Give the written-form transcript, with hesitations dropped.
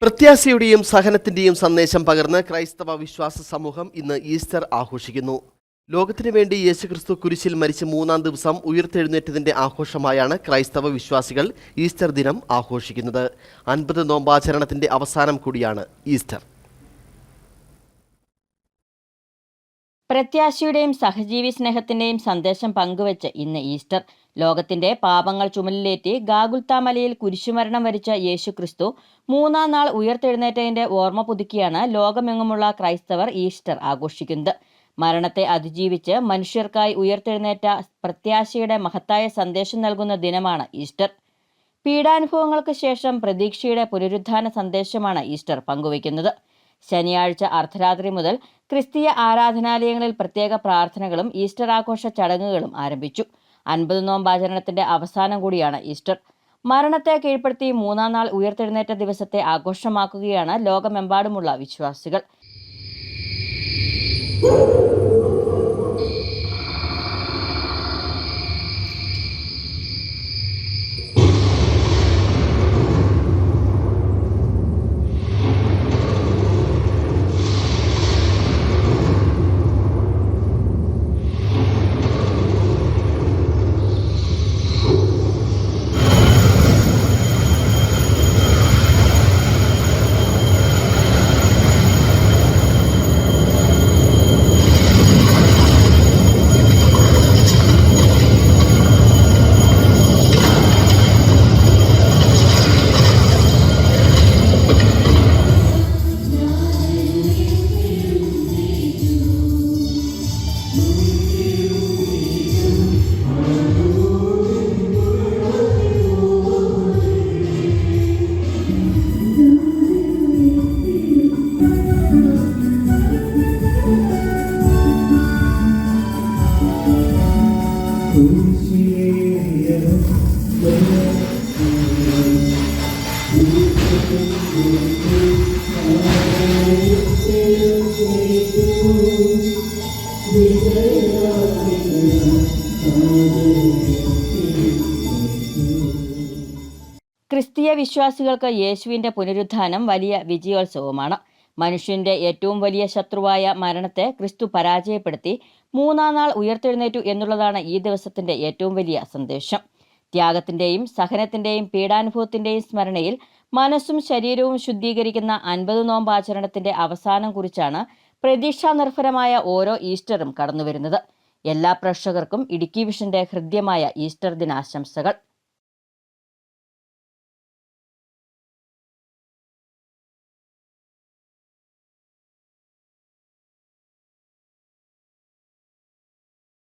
പ്രത്യാശയുടെയും സഹനത്തിന്റെയും സന്ദേശം പകർന്ന് ക്രൈസ്തവ വിശ്വാസ സമൂഹം ഇന്ന് ഈസ്റ്റർ ആഘോഷിക്കുന്നു. ലോകത്തിനു വേണ്ടി യേശുക്രിസ്തു കുരിശിൽ മരിച്ച് 3-ാം ദിവസം ഉയിർത്തെഴുന്നേറ്റതിന്റെ ആഘോഷമായാണ് ക്രൈസ്തവ വിശ്വാസികൾ ഈസ്റ്റർ ദിനം ആഘോഷിക്കുന്നത്. 50 നോമ്പാചരണത്തിന്റെ അവസാനം കൂടിയാണ് ഈസ്റ്റർ. പ്രത്യാശയുടെയും സഹജീവി സ്നേഹത്തിന്റെയും സന്ദേശം പങ്കുവെച്ച് ഇന്ന് ഈസ്റ്റർ. ലോകത്തിന്റെ പാപങ്ങൾ ചുമലിലേറ്റി ഗാഗുൽത്താ മലയിൽ കുരിശുമരണം വരിച്ച യേശുക്രിസ്തു 3-ാം നാൾ ഉയിർത്തെഴുന്നേറ്റതിന്റെ ഓർമ്മ പുതുക്കിയാണ് ലോകമെങ്ങുമുള്ള ക്രൈസ്തവർ ഈസ്റ്റർ ആഘോഷിക്കുന്നത്. മരണത്തെ അതിജീവിച്ച് മനുഷ്യർക്കായി ഉയിർത്തെഴുന്നേറ്റ പ്രത്യാശയുടെ മഹത്തായ സന്ദേശം നൽകുന്ന ദിനമാണ് ഈസ്റ്റർ. പീഡാനുഭവങ്ങൾക്ക് ശേഷം പ്രതീക്ഷയുടെ പുനരുത്ഥാന സന്ദേശമാണ് ഈസ്റ്റർ പങ്കുവയ്ക്കുന്നത്. ശനിയാഴ്ച അർദ്ധരാത്രി മുതൽ ക്രിസ്തീയ ആരാധനാലയങ്ങളിൽ പ്രത്യേക പ്രാർത്ഥനകളും ഈസ്റ്റർ ആഘോഷ ചടങ്ങുകളും ആരംഭിച്ചു. 50 നോമ്പാചരണത്തിന്റെ അവസാനം കൂടിയാണ് ഈസ്റ്റർ. മരണത്തെ കീഴ്പ്പെടുത്തി 3-ാം നാൾ ഉയിർത്തെഴുന്നേറ്റ ദിവസത്തെ ആഘോഷമാക്കുകയാണ് ലോകമെമ്പാടുമുള്ള വിശ്വാസികൾ. ക്രിസ്തീയ വിശ്വാസികൾക്ക് യേശുവിന്റെ പുനരുത്ഥാനം വലിയ വിജയോത്സവമാണ്. മനുഷ്യന്റെ ഏറ്റവും വലിയ ശത്രുവായ മരണത്തെ ക്രിസ്തു പരാജയപ്പെടുത്തി 3-ാം നാൾ ഉയിർത്തെഴുന്നേറ്റു എന്നുള്ളതാണ് ഈ ദിവസത്തിന്റെ ഏറ്റവും വലിയ സന്ദേശം. ത്യാഗത്തിന്റെയും സഹനത്തിന്റെയും പീഡാനുഭവത്തിന്റെയും സ്മരണയിൽ മനസ്സും ശരീരവും ശുദ്ധീകരിക്കുന്ന 50 നോമ്പാചരണത്തിന്റെ അവസാനം കുറിച്ചാണ് പ്രതീക്ഷാനിർഭരമായ ഓരോ ഈസ്റ്ററും കടന്നുവരുന്നത്. എല്ലാ പ്രേക്ഷകർക്കും ഇടുക്കി വിഷന്റെ ഹൃദ്യമായ ഈസ്റ്റർ ദിനാശംസകൾ.